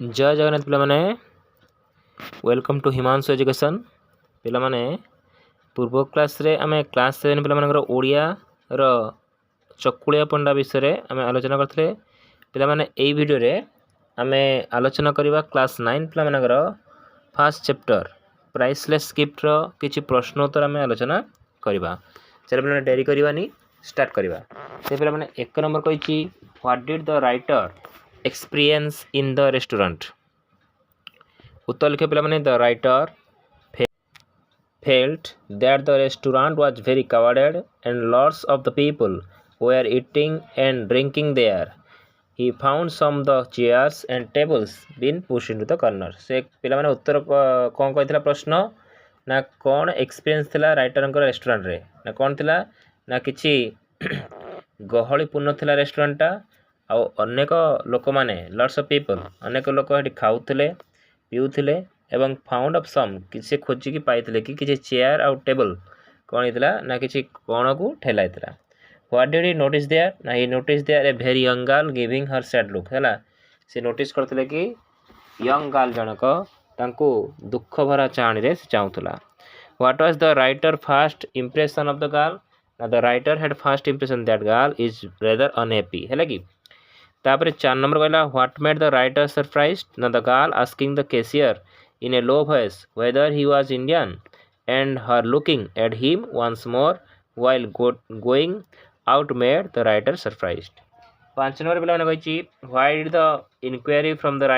जय जगन्नाथ पिला माने वेलकम टू हिमांशु एजुकेशन पिला माने पूर्व क्लास रे आमे क्लास 7 पिला मानकर ओडिया रो चकुलिया पंडा विषय रे आमे आलोचना करथले पिला माने एई वीडियो रे आमे आलोचना करबा क्लास 9 पिला मानकर फर्स्ट चैप्टर प्राइसलेस गिफ्ट रो किछि प्रश्न उत्तर आमे आलोचना करबा चल पिला डेरी करबानी स्टार्ट करबा से पिला माने एक नंबर कहिछि what did the writer experience in the restaurant उत्तर लिखे पिला माने the writer felt that the restaurant was very crowded and lots of the people were eating and drinking there. He found some of the chairs and tables being pushed into the corner. से पिला माने उत्तर कोन कहितला प्रश्न ना कोन experience थिला writer को restaurant रे ना कोन थिला ना किछि गहली पूर्ण थिला रेस्टोरेंट टा आउ अनेक लोक माने लॉट्स ऑफ पीपल अनेक लोक हेटी खाउथिले पिउथिले एवं फाउंड ऑफ सम किसी खोजी की पाइथिले कि किसी चेयर आउ टेबल कोन हितला ना किसी कोन को ठेलाइतला what did he notice there ना he notice there a very young girl giving her sad look हैला से नोटिस करथिले कि यंग गर्ल जनक तांको दुख भरा चाहणी रे से चाहुतला what was the writer first impression of the girl ना the writer had first impression that girl is rather unhappy हैला कि तापर 4 नंबर कहला what made the writer surprised ना the girl asking the cashier in a low voice whether he was Indian and her looking at him once more while going out made the writer surprised. 5 number पिला माने कहिछि why did the inquiry from the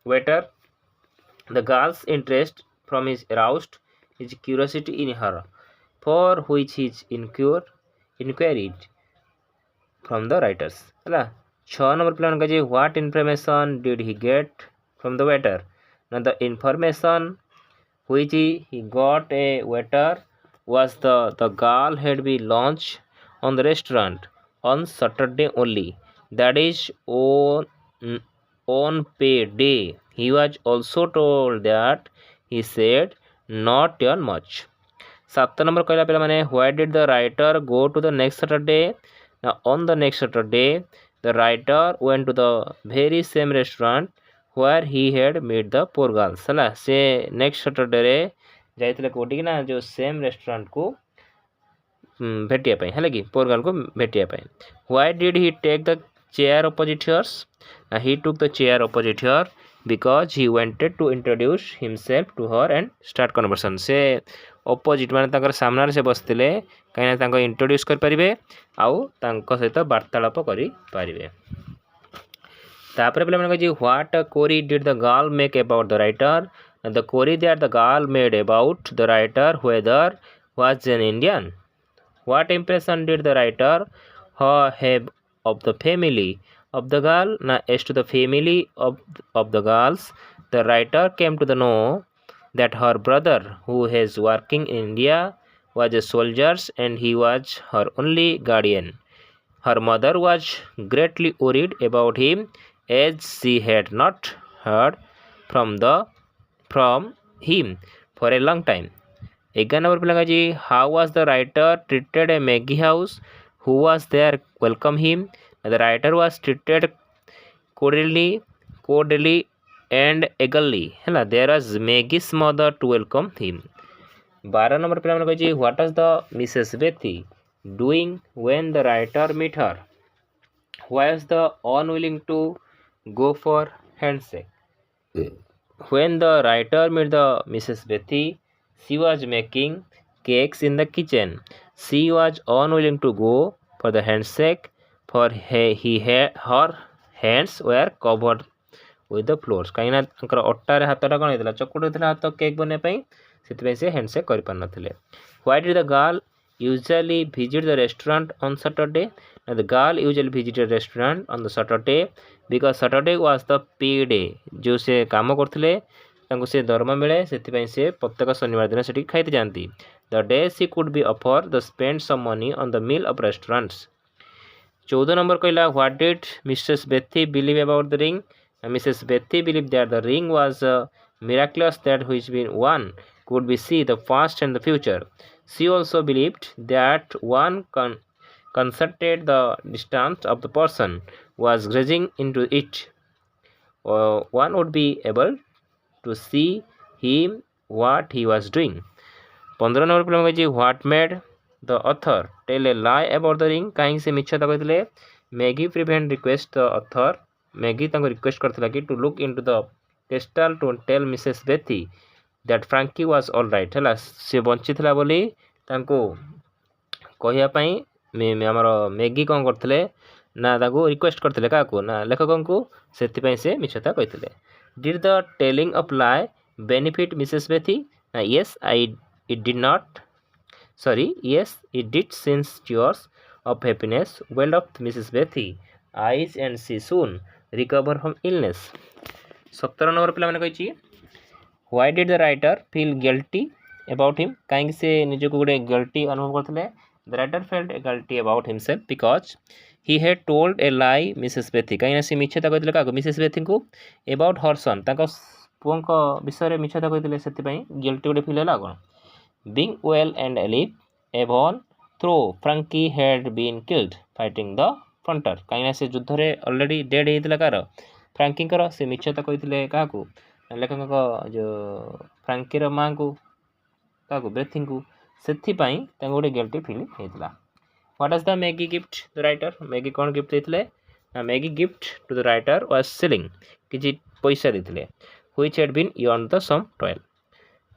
waiter the girl's interest from his aroused his curiosity in her for which he inquired from the writers हला 6 number पिला माने कहिछि what information did he get from the waiter now the information which he got a waiter was the girl had been launched on the restaurant on Saturday only that is on pay day he was also told that he said not earn much 7 number कहला पिला माने why did the writer go to the next Saturday now on the next Saturday the writer went to the very same restaurant where he had met the poor girls हला से next Saturday रे जाइतले कोटी कि ना जो same restaurant को भेटिया पई हला कि पोर गर्ल को भेटिया पई why did he take the chair opposite hers he took the chair opposite her because he wanted to introduce himself to her and start conversation से ऑपोजिट माने ताकर सामना रे से बसतिले काइना तांको इंट्रोड्यूस कर परिबे आउ तांको सहित वार्तालाप करि परिबे तापर पिला माने what query did the girl make about the writer and the query that the girl made about the writer whether was an Indian what impression did the writer have of the family of the girl now as to the family of the girls the writer came to the know that her brother who is working in India was a soldier and he was her only guardian her mother was greatly worried about him as she had not heard from him for a long time. 11 number पिला जी how was the writer treated a Maggie house who was there welcome him the writer was treated cordially and eagerly हैला there was Maggie's mother to welcome him 12 number पिला माने जी what was the Mrs. Betty doing when the writer met her why was the unwilling to go for handshake when the writer met the Mrs. Betty she was making cakes in the kitchen she was unwilling to go for the handshake for her hands were covered with the floors काइना अंकर अट्टारे हातटा कोन हेतला चकुट हेतला हात cake बने पई सेति से handshake करि पार नथिले why did the girl usually visit the restaurant on Saturday now the girl usually visited the restaurant on the Saturday because Saturday was the pay day जो से काम करथिले तांको से दरमा मिले सेति पई से प्रत्येक शनिवार दिन सेठी खाइते जानती the day she could be offer the spend some money on the meal of restaurants 14 number कहला what did Mrs. Betty believe about the ring Mrs. Betty believed that the ring was miraculous that which been one could be see the past and the future she also believed that one concerted the distance of the person was gazing into it one would be able to see him what he was doing. 15 number पिला कहछि what made the author tell a lie about the ring कहीं से मिछता कहथिले Maggie prevent request the author Maggie तांको request करथिला कि to look into the crystal to tell Mrs Bethy that Frankie was all right हला से बंचिथिला बोली तांको कहिया पई हमर मैगी कोन करथिले ना ताको रिक्वेस्ट करथिले काको ना लेखकन को सेति पई से मिछता कहथिले. Did the telling of lie benefit Mrs Bethy ना yes it did not yes it did since tears of happiness welled up Mrs. Bethy eyes and she soon recover from illness. 17 number पिला माने कहछि why did the writer feel guilty about him काहे से निजे को गुडे guilty अनुभव करथिले. The writer felt guilty about himself because he had told a lie Mrs. Bethy काहे से मिछता कहथिले का Mrs. Bethy को about her son ताको पुओंको विषय रे मिछता कहथिले सेति पई गिल्टी गुडे फील होला कोन. Being well and alive, even though Frankie had been killed fighting the frontier. कहीं से युद्ध रे ऑलरेडी डेड हेतिला कार फ्रैंकी कर से मिछता कहिथिले काकू लेखक जो फ्रैंकी रो मां को काकू बेथिंग को सेथि पई तांको गोटे गिल्टी फील हेतिला. What is the Maggie gift the writer Maggie कोन गिफ्ट देथिले ना Maggie gift to the writer was selling किछि पैसा देथिले which had been earned the some toil.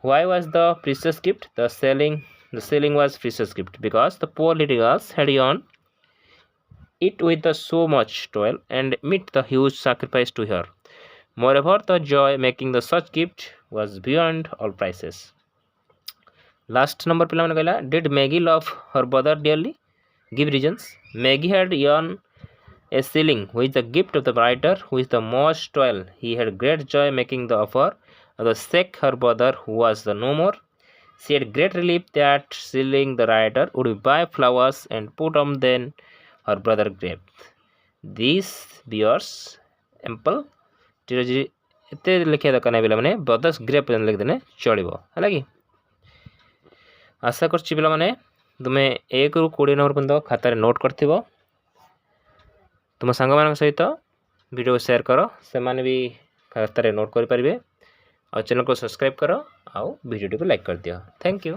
Why was the precious gift? The selling was precious gift because the poor little girls had earned it with so much toil and meet the huge sacrifice to her. Moreover, the joy making the such gift was beyond all prices. Last number पिला माने कहला did Maggie love her brother dearly? Give reasons. Maggie had earned a shilling with the gift of the writer with the most toil. He had great joy making the offer of the sick her brother who was the no more. She had great relief that shilling the writer would buy flowers and put on then her brother grave. These bears ample trilogy एते लिखिया दरकार नहीं पिला माने brothers grave पर्यंत लिख देने चलिबो हला कि आशा करछि पिला माने तुमे 1 रु 20 नंबर पर्यंत खाता रे नोट करथिबो तुम सांग मान सहित वीडियो शेयर करो से माने भी खाता रे नोट करि परिबे और चैनल को सब्सक्राइब करो और वीडियो को लाइक कर दियो. Thank you.